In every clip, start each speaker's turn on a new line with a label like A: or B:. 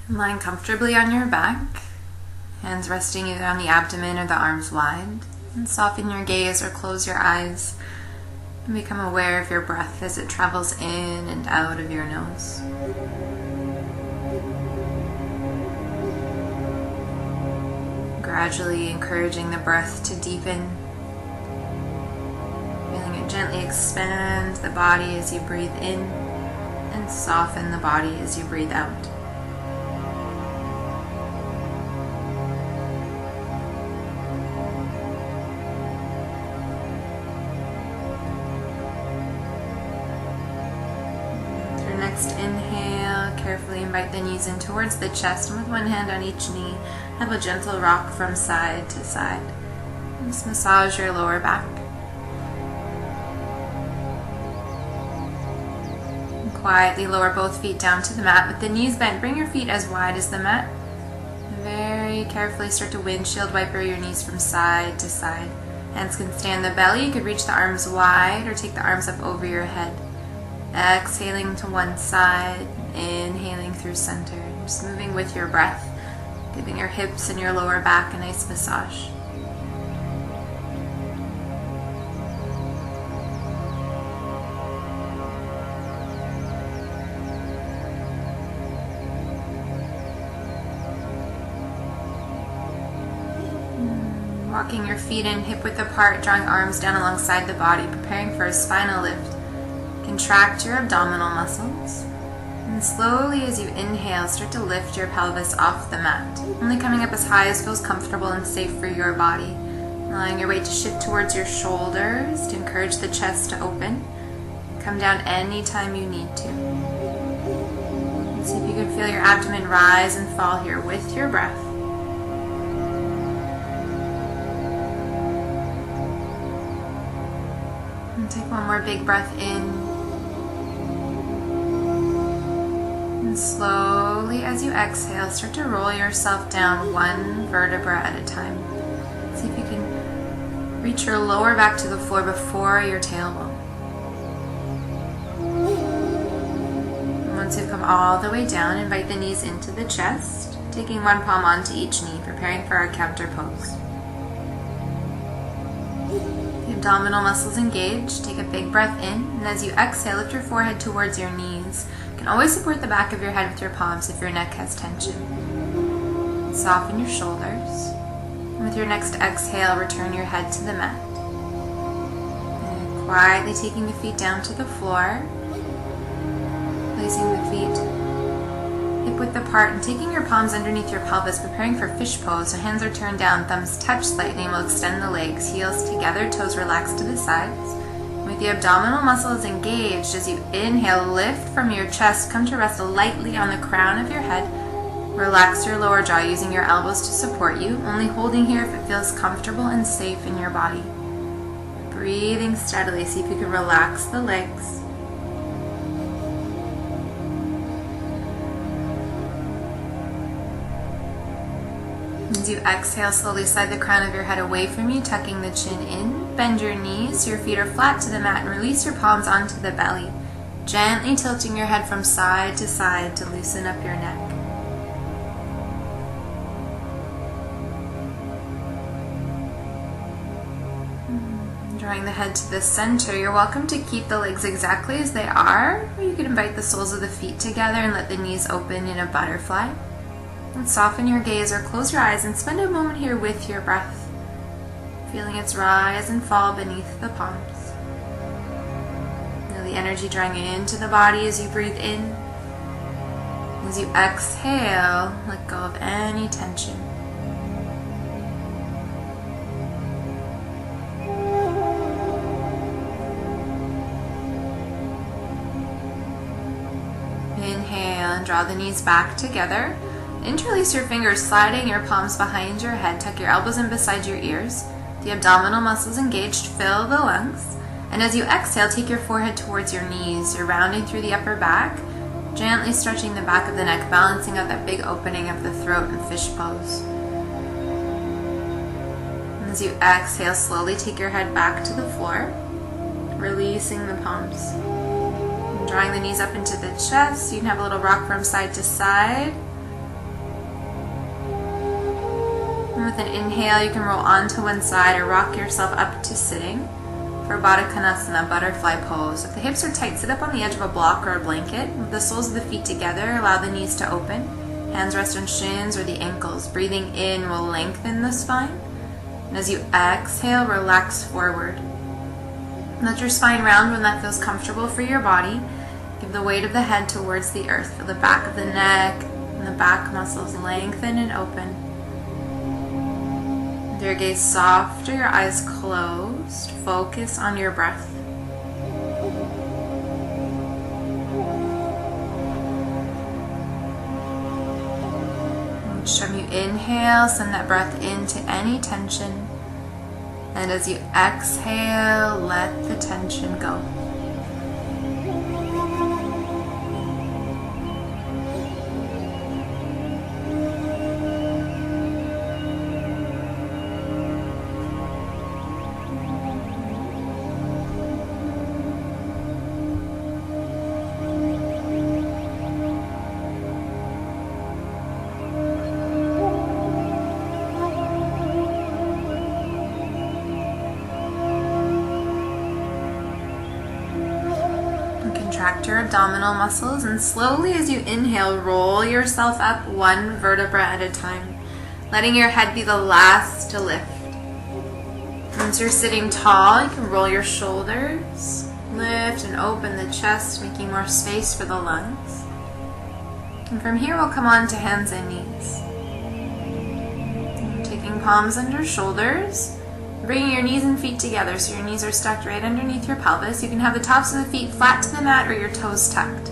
A: Lying comfortably on your back, hands resting either on the abdomen or the arms wide, and soften your gaze or close your eyes and become aware of your breath as it travels in and out of your nose. Gradually encouraging the breath to deepen, feeling it gently expand the body as you breathe in and soften the body as you breathe out. Next inhale, carefully invite the knees in towards the chest, and with one hand on each knee, have a gentle rock from side to side. Just massage your lower back. And quietly lower both feet down to the mat. With the knees bent, bring your feet as wide as the mat. Very carefully start to windshield wiper your knees from side to side. Hands can stay on the belly. You could reach the arms wide or take the arms up over your head. Exhaling to one side, inhaling through center, just moving with your breath, giving your hips and your lower back a nice massage. Walking your feet in hip width apart, drawing arms down alongside the body, preparing for a spinal lift. Contract your abdominal muscles, and slowly as you inhale, start to lift your pelvis off the mat, only coming up as high as feels comfortable and safe for your body, allowing your weight to shift towards your shoulders to encourage the chest to open. Come down anytime you need to. And see if you can feel your abdomen rise and fall here with your breath. And take one more big breath in. Slowly, as you exhale, start to roll yourself down one vertebra at a time. See if you can reach your lower back to the floor before your tailbone. And once you've come all the way down, invite the knees into the chest, taking one palm onto each knee, preparing for our counter pose. The abdominal muscles engaged. Take a big breath in, and as you exhale, lift your forehead towards your knees. You can always support the back of your head with your palms if your neck has tension. Soften your shoulders. And with your next exhale, return your head to the mat. And quietly taking the feet down to the floor, placing the feet hip width apart and taking your palms underneath your pelvis, preparing for fish pose. So hands are turned down, thumbs touch slightly, and we'll extend the legs, heels together, toes relaxed to the sides. With the abdominal muscles engaged, as you inhale, lift from your chest, come to rest lightly on the crown of your head. Relax your lower jaw using your elbows to support you, only holding here if it feels comfortable and safe in your body. Breathing steadily, see if you can relax the legs. As you exhale, slowly slide the crown of your head away from you, tucking the chin in. Bend your knees so your feet are flat to the mat, and release your palms onto the belly, gently tilting your head from side to side to loosen up your neck. Drawing the head to the center, you're welcome to keep the legs exactly as they are, or you can invite the soles of the feet together and let the knees open in a butterfly. And soften your gaze or close your eyes and spend a moment here with your breath, feeling its rise and fall beneath the palms. Feel the energy drawing into the body as you breathe in. As you exhale, let go of any tension. Inhale and draw the knees back together. Interlace your fingers, sliding your palms behind your head. Tuck your elbows in beside your ears. The abdominal muscles engaged, fill the lungs. And as you exhale, take your forehead towards your knees. You're rounding through the upper back, gently stretching the back of the neck, balancing out that big opening of the throat in fish pose. And as you exhale, slowly take your head back to the floor, releasing the palms. And drawing the knees up into the chest. You can have a little rock from side to side. And with an inhale, you can roll onto one side or rock yourself up to sitting for Baddha Konasana, butterfly pose. If the hips are tight, sit up on the edge of a block or a blanket. With the soles of the feet together, allow the knees to open. Hands rest on shins or the ankles. Breathing in will lengthen the spine. And as you exhale, relax forward. Let your spine round when that feels comfortable for your body. Give the weight of the head towards the earth. Feel the back of the neck and the back muscles lengthen and open. With your gaze soft or your eyes closed, focus on your breath. Each time you inhale, send that breath into any tension. And as you exhale, let the tension go. Contract your abdominal muscles, and slowly as you inhale, roll yourself up one vertebra at a time, letting your head be the last to lift. Once you're sitting tall, you can roll your shoulders, lift and open the chest, making more space for the lungs. And from here, we'll come on to hands and knees. Taking palms under shoulders, bringing your knees and feet together so your knees are stacked right underneath your pelvis. You can have the tops of the feet flat to the mat or your toes tucked.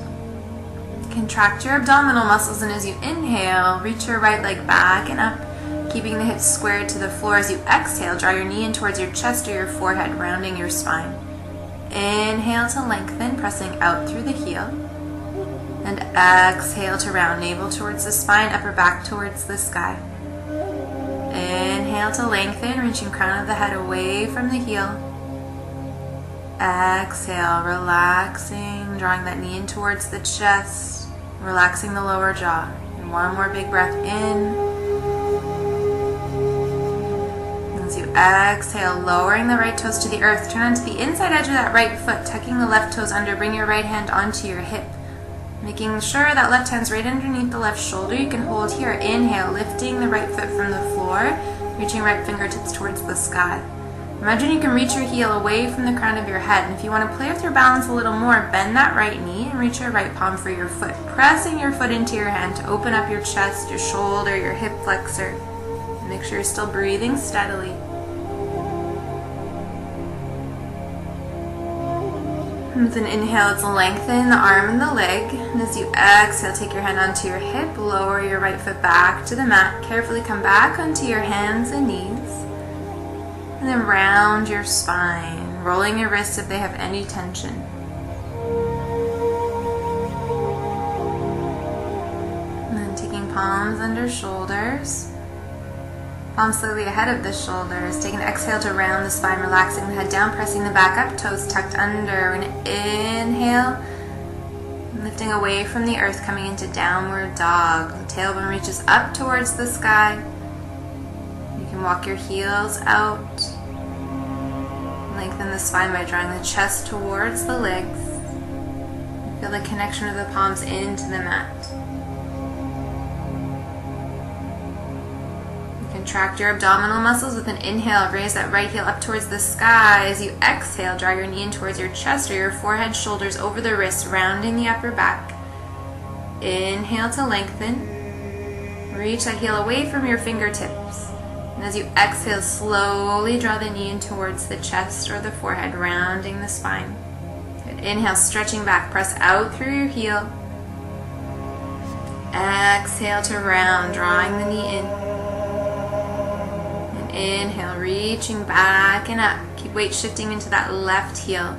A: Contract your abdominal muscles, and as you inhale, reach your right leg back and up, keeping the hips squared to the floor. As you exhale, draw your knee in towards your chest or your forehead, rounding your spine. Inhale to lengthen, pressing out through the heel. And exhale to round, navel towards the spine, upper back towards the sky. Inhale to lengthen, reaching crown of the head away from the heel. Exhale, relaxing, drawing that knee in towards the chest, relaxing the lower jaw. And one more big breath in. As you exhale, lowering the right toes to the earth, turn onto the inside edge of that right foot, tucking the left toes under, bring your right hand onto your hip. Making sure that left hand's right underneath the left shoulder. You can hold here. Inhale, lifting the right foot from the floor, reaching right fingertips towards the sky. Imagine you can reach your heel away from the crown of your head. And if you want to play with your balance a little more, bend that right knee and reach your right palm for your foot. Pressing your foot into your hand to open up your chest, your shoulder, your hip flexor. And make sure you're still breathing steadily. With an inhale, let's lengthen the arm and the leg. And as you exhale, take your hand onto your hip, lower your right foot back to the mat. Carefully come back onto your hands and knees. And then round your spine, rolling your wrists if they have any tension. And then taking palms under shoulders. Palms slightly ahead of the shoulders. Take an exhale to round the spine, relaxing the head down, pressing the back up, toes tucked under. And inhale, lifting away from the earth, coming into downward dog. The tailbone reaches up towards the sky. You can walk your heels out. Lengthen the spine by drawing the chest towards the legs. Feel the connection of the palms into the mat. Contract your abdominal muscles. With an inhale, raise that right heel up towards the sky. As you exhale, draw your knee in towards your chest or your forehead, shoulders over the wrists, rounding the upper back. Inhale to lengthen. Reach that heel away from your fingertips. And as you exhale, slowly draw the knee in towards the chest or the forehead, rounding the spine. Good. Inhale, stretching back. Press out through your heel. Exhale to round, drawing the knee in. Inhale, reaching back and up. Keep weight shifting into that left heel.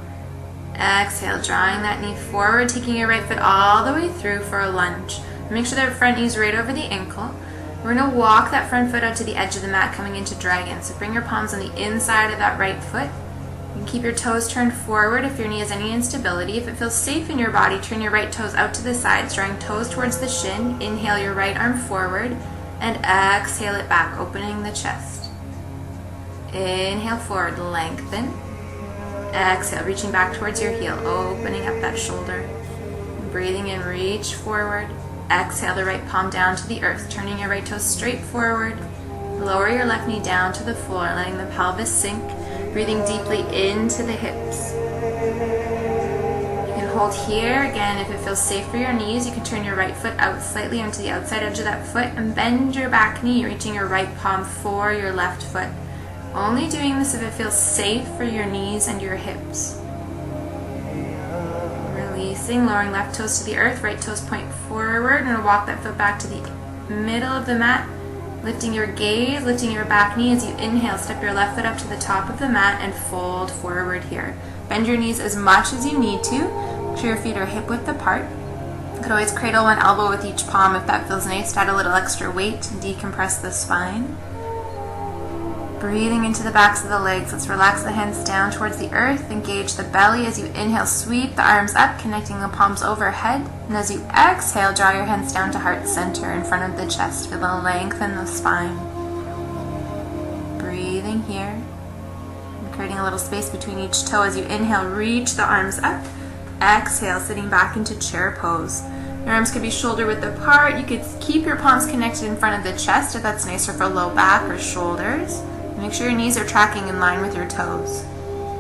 A: Exhale, drawing that knee forward, taking your right foot all the way through for a lunge. Make sure that front knee is right over the ankle. We're going to walk that front foot out to the edge of the mat, coming into dragon. So bring your palms on the inside of that right foot. You can keep your toes turned forward if your knee has any instability. If it feels safe in your body, turn your right toes out to the sides, drawing toes towards the shin. Inhale your right arm forward. And exhale it back, opening the chest. Inhale forward, lengthen. Exhale, reaching back towards your heel, opening up that shoulder. Breathing in, reach forward. Exhale the right palm down to the earth, turning your right toes straight forward. Lower your left knee down to the floor, letting the pelvis sink. Breathing deeply into the hips. You can hold here. Again, if it feels safe for your knees, you can turn your right foot out slightly onto the outside edge of that foot and bend your back knee, reaching your right palm for your left foot. Only doing this if it feels safe for your knees and your hips. Releasing, lowering left toes to the earth, right toes point forward, and walk that foot back to the middle of the mat. Lifting your gaze, lifting your back knee as you inhale, step your left foot up to the top of the mat and fold forward here. Bend your knees as much as you need to. Make sure your feet are hip width apart. You could always cradle one elbow with each palm if that feels nice to add a little extra weight and decompress the spine. Breathing into the backs of the legs. Let's relax the hands down towards the earth. Engage the belly as you inhale. Sweep the arms up, connecting the palms overhead. And as you exhale, draw your hands down to heart center in front of the chest. Feel the length in the spine. Breathing here. And creating a little space between each toe. As you inhale, reach the arms up. Exhale, sitting back into chair pose. Your arms could be shoulder width apart. You could keep your palms connected in front of the chest if that's nicer for low back or shoulders. Make sure your knees are tracking in line with your toes.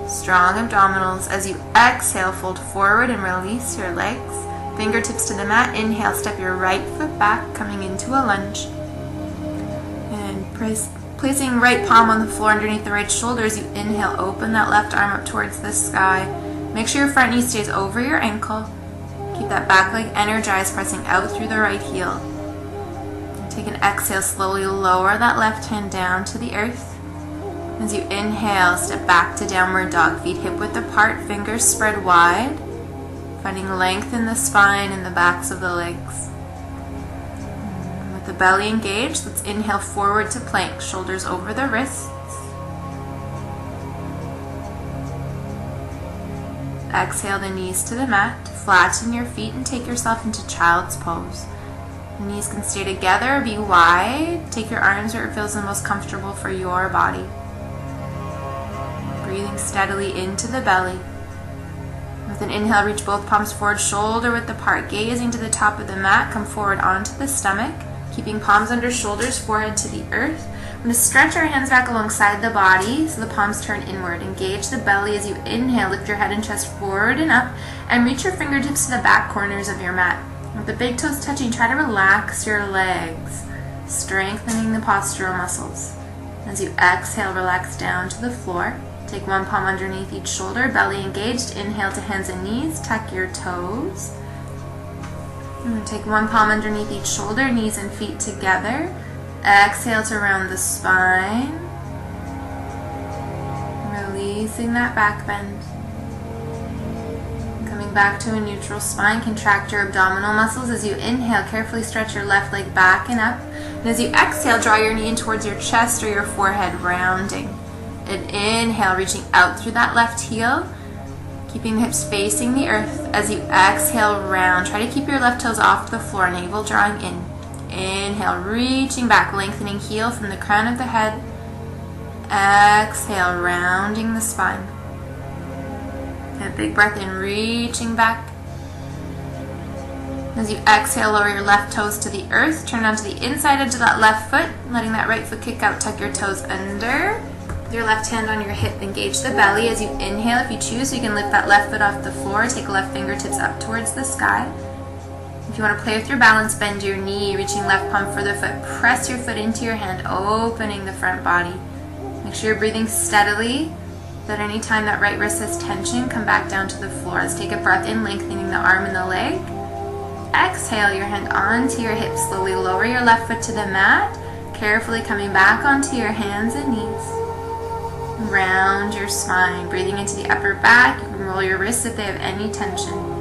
A: Strong abdominals. As you exhale, fold forward and release your legs. Fingertips to the mat. Inhale, step your right foot back, coming into a lunge. And placing right palm on the floor underneath the right shoulder. As you inhale, open that left arm up towards the sky. Make sure your front knee stays over your ankle. Keep that back leg energized, pressing out through the right heel. Take an exhale, slowly lower that left hand down to the earth. As you inhale, step back to downward dog, feet hip width apart, fingers spread wide, finding length in the spine and the backs of the legs. With the belly engaged, let's inhale forward to plank, shoulders over the wrists. Exhale the knees to the mat, flatten your feet and take yourself into child's pose. The knees can stay together, be wide, take your arms where it feels the most comfortable for your body. Breathing steadily into the belly. With an inhale, reach both palms forward, shoulder width apart, gazing to the top of the mat, come forward onto the stomach, keeping palms under shoulders, forehead to the earth. We're going to stretch our hands back alongside the body so the palms turn inward. Engage the belly as you inhale, lift your head and chest forward and up, and reach your fingertips to the back corners of your mat. With the big toes touching, try to relax your legs, strengthening the postural muscles. As you exhale, relax down to the floor. Take one palm underneath each shoulder, belly engaged. Inhale to hands and knees, tuck your toes. Take one palm underneath each shoulder, knees and feet together. Exhale to round the spine. Releasing that back bend. Coming back to a neutral spine, contract your abdominal muscles. As you inhale, carefully stretch your left leg back and up. And as you exhale, draw your knee in towards your chest or your forehead, rounding. And inhale, reaching out through that left heel, keeping the hips facing the earth. As you exhale, round. Try to keep your left toes off the floor, navel drawing in. Inhale, reaching back, lengthening heel from the crown of the head. Exhale, rounding the spine. And a big breath in, reaching back. As you exhale, lower your left toes to the earth. Turn onto the inside edge of that left foot, letting that right foot kick out. Tuck your toes under. With your left hand on your hip, engage the belly. As you inhale, if you choose, you can lift that left foot off the floor. Take left fingertips up towards the sky. If you want to play with your balance, bend your knee, reaching left palm for the foot. Press your foot into your hand, opening the front body. Make sure you're breathing steadily. That any time that right wrist has tension, come back down to the floor. Let's take a breath in, lengthening the arm and the leg. Exhale your hand onto your hips. Slowly lower your left foot to the mat, carefully coming back onto your hands and knees. Round your spine, breathing into the upper back. You can roll your wrists if they have any tension.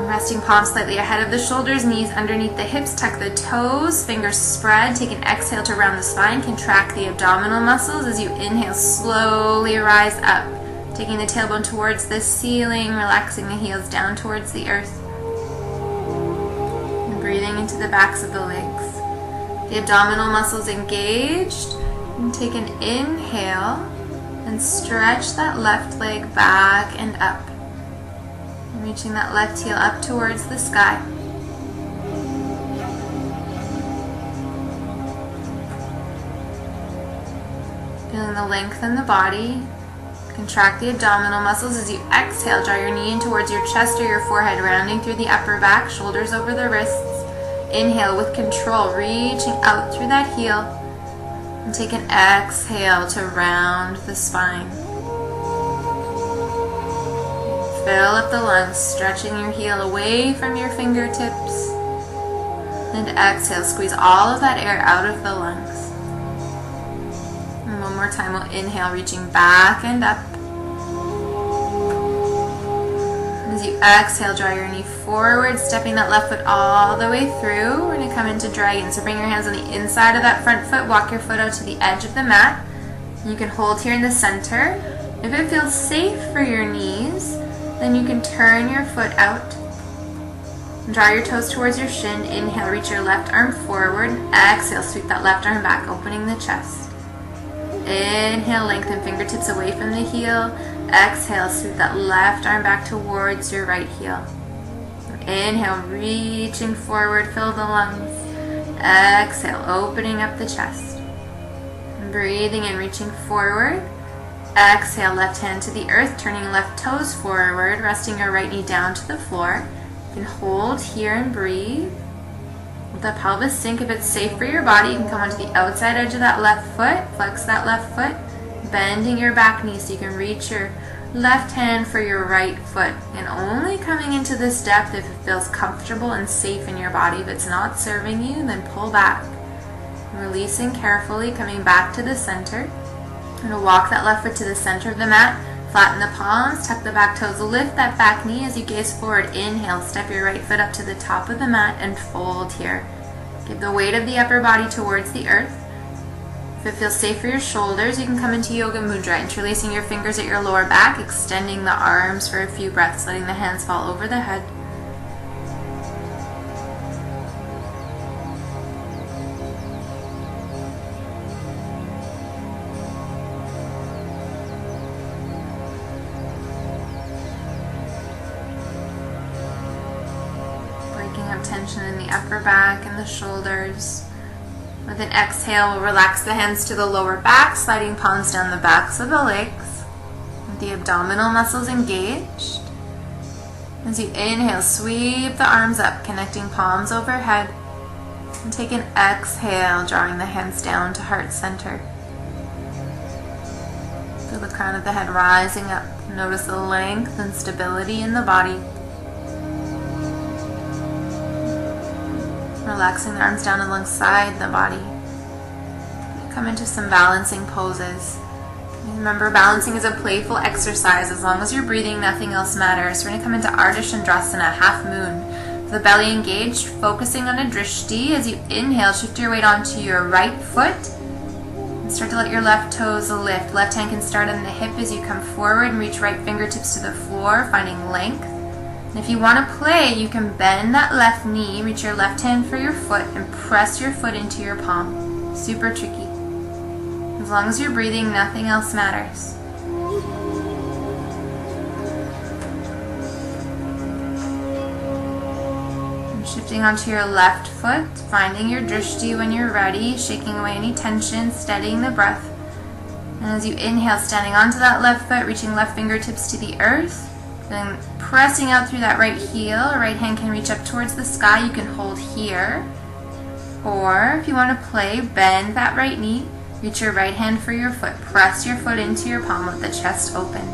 A: Resting palms slightly ahead of the shoulders, knees underneath the hips, tuck the toes, fingers spread. Take an exhale to round the spine, contract the abdominal muscles. As you inhale, slowly rise up, taking the tailbone towards the ceiling, relaxing the heels down towards the earth. And breathing coming to the backs of the legs. The abdominal muscles engaged. And take an inhale and stretch that left leg back and up. And reaching that left heel up towards the sky. Feeling the length in the body. Contract the abdominal muscles as you exhale. Draw your knee in towards your chest or your forehead, rounding through the upper back, shoulders over the wrists. Inhale with control, reaching out through that heel. And take an exhale to round the spine. Fill up the lungs, stretching your heel away from your fingertips. And exhale, squeeze all of that air out of the lungs. And one more time, we'll inhale, reaching back and up. As you exhale, draw your knee forward, stepping that left foot all the way through. We're going to come into dragon. So bring your hands on the inside of that front foot. Walk your foot out to the edge of the mat. You can hold here in the center. If it feels safe for your knees, then you can turn your foot out. Draw your toes towards your shin. Inhale, reach your left arm forward. Exhale, sweep that left arm back, opening the chest. Inhale, lengthen fingertips away from the heel. Exhale, sweep that left arm back towards your right heel. Inhale, reaching forward, fill the lungs. Exhale, opening up the chest. Breathing in, reaching forward. Exhale, left hand to the earth, turning left toes forward, resting your right knee down to the floor. You can hold here and breathe. Let the pelvis sink. If it's safe for your body, you can come onto the outside edge of that left foot, flex that left foot, bending your back knee so you can reach your left hand for your right foot. And only coming into this depth if it feels comfortable and safe in your body. If it's not serving you, then pull back. Releasing carefully, coming back to the center. I'm going to walk that left foot to the center of the mat. Flatten the palms, tuck the back toes, lift that back knee as you gaze forward. Inhale, step your right foot up to the top of the mat and fold here. Give the weight of the upper body towards the earth. If it feels safe for your shoulders, you can come into Yoga Mudra, interlacing your fingers at your lower back, extending the arms for a few breaths, letting the hands fall over the head. Tension in the upper back and the shoulders. With an exhale, we'll relax the hands to the lower back, sliding palms down the backs of the legs. With the abdominal muscles engaged. As you inhale, sweep the arms up, connecting palms overhead. And take an exhale, drawing the hands down to heart center. Feel the crown of the head rising up. Notice the length and stability in the body. Relaxing the arms down alongside the body. Come into some balancing poses. Remember, balancing is a playful exercise. As long as you're breathing, nothing else matters. We're going to come into Ardha Chandrasana, half moon. The belly engaged, focusing on a drishti. As you inhale, shift your weight onto your right foot. And start to let your left toes lift. Left hand can start on the hip as you come forward and reach right fingertips to the floor, finding length. And if you want to play, you can bend that left knee, reach your left hand for your foot, and press your foot into your palm. Super tricky. As long as you're breathing, nothing else matters. And shifting onto your left foot, finding your drishti when you're ready, shaking away any tension, steadying the breath. And as you inhale, standing onto that left foot, reaching left fingertips to the earth. Then pressing out through that right heel, right hand can reach up towards the sky. You can hold here. Or if you want to play, bend that right knee, reach your right hand for your foot. Press your foot into your palm with the chest open.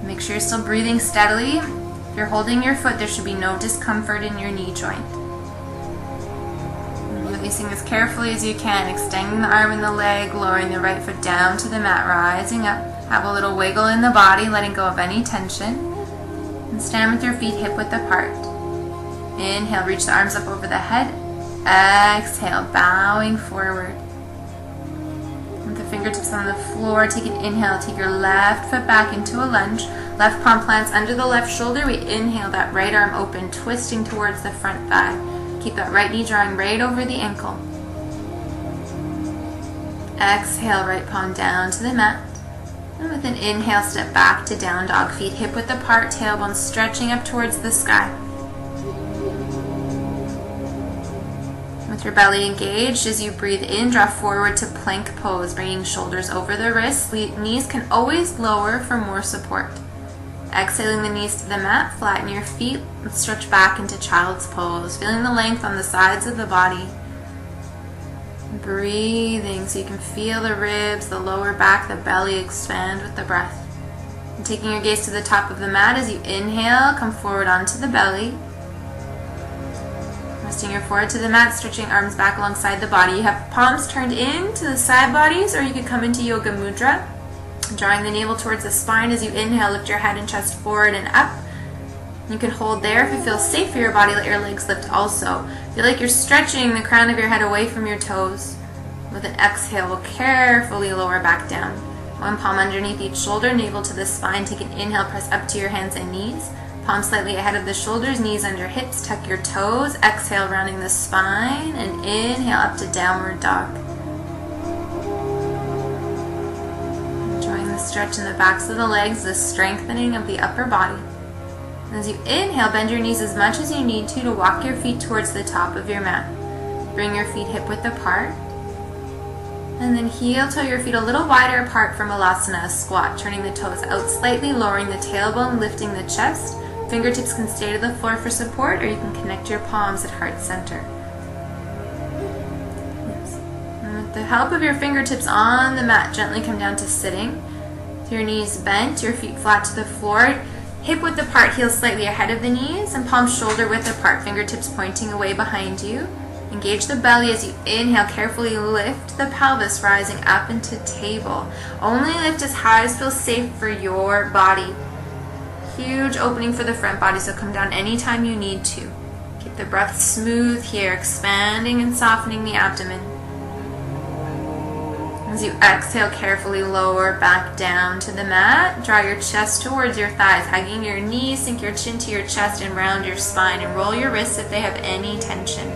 A: Make sure you're still breathing steadily. If you're holding your foot, there should be no discomfort in your knee joint. Releasing as carefully as you can, extending the arm and the leg, lowering the right foot down to the mat, rising up. Have a little wiggle in the body, letting go of any tension. And stand with your feet hip width apart. Inhale, reach the arms up over the head. Exhale, bowing forward. With the fingertips on the floor, take an inhale, take your left foot back into a lunge. Left palm plants under the left shoulder. We inhale, that right arm open, twisting towards the front thigh. Keep that right knee drawing right over the ankle. Exhale, right palm down to the mat. And with an inhale, step back to down dog, feet hip width apart, tailbone stretching up towards the sky. With your belly engaged, as you breathe in, draw forward to plank pose, bringing shoulders over the wrists. Knees can always lower for more support. Exhaling the knees to the mat, flatten your feet, and stretch back into child's pose, feeling the length on the sides of the body. Breathing so you can feel the ribs, the lower back, the belly expand with the breath. And taking your gaze to the top of the mat as you inhale, come forward onto the belly. Resting your forehead to the mat, stretching arms back alongside the body. You have palms turned in to the side bodies, or you could come into Yoga Mudra. Drawing the navel towards the spine as you inhale, lift your head and chest forward and up. You can hold there. If it feels safe for your body, let your legs lift also. Feel like you're stretching the crown of your head away from your toes. With an exhale, we'll carefully lower back down. One palm underneath each shoulder, navel to the spine. Take an inhale, press up to your hands and knees. Palms slightly ahead of the shoulders, knees under hips, tuck your toes. Exhale, rounding the spine, and inhale up to downward dog. Enjoying the stretch in the backs of the legs, the strengthening of the upper body. As you inhale, bend your knees as much as you need to walk your feet towards the top of your mat. Bring your feet hip width apart. And then heel toe your feet a little wider apart from Alasana, a squat, turning the toes out slightly, lowering the tailbone, lifting the chest. Fingertips can stay to the floor for support, or you can connect your palms at heart center. Yes. And with the help of your fingertips on the mat, gently come down to sitting. With your knees bent, your feet flat to the floor. Hip width apart, heels slightly ahead of the knees, and palms shoulder width apart, fingertips pointing away behind you. Engage the belly as you inhale, carefully lift the pelvis, rising up into table. Only lift as high as feels safe for your body. Huge opening for the front body, so come down anytime you need to. Keep the breath smooth here, expanding and softening the abdomen. As you exhale, carefully lower back down to the mat. Draw your chest towards your thighs, hugging your knees, sink your chin to your chest and round your spine, and roll your wrists if they have any tension.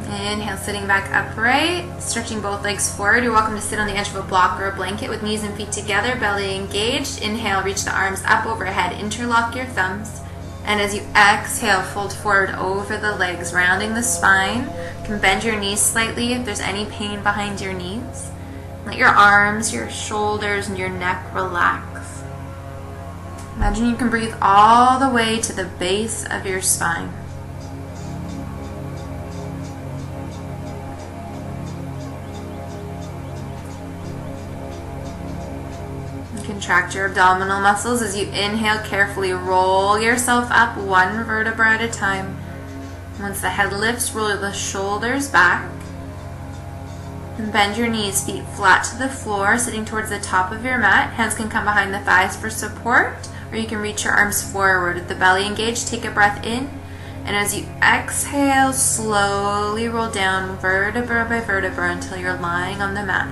A: Inhale, sitting back upright, stretching both legs forward. You're welcome to sit on the edge of a block or a blanket with knees and feet together, belly engaged. Inhale, reach the arms up overhead, interlock your thumbs. And as you exhale, fold forward over the legs, rounding the spine. You can bend your knees slightly if there's any pain behind your knees. Let your arms, your shoulders, and your neck relax. Imagine you can breathe all the way to the base of your spine. Contract your abdominal muscles as you inhale. Carefully roll yourself up one vertebra at a time. Once the head lifts, roll the shoulders back. And bend your knees, feet flat to the floor, sitting towards the top of your mat. Hands can come behind the thighs for support, or you can reach your arms forward. With the belly engaged, take a breath in. And as you exhale, slowly roll down vertebra by vertebra until you're lying on the mat.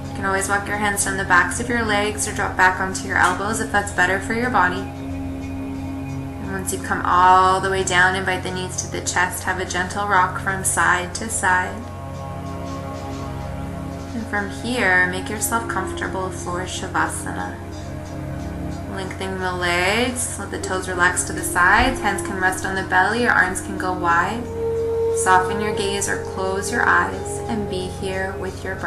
A: You can always walk your hands down the backs of your legs or drop back onto your elbows if that's better for your body. And once you come all the way down, invite the knees to the chest. Have a gentle rock from side to side. And from here, make yourself comfortable for Shavasana. Lengthening the legs, let the toes relax to the sides. Hands can rest on the belly, your arms can go wide. Soften your gaze or close your eyes and be here with your breath.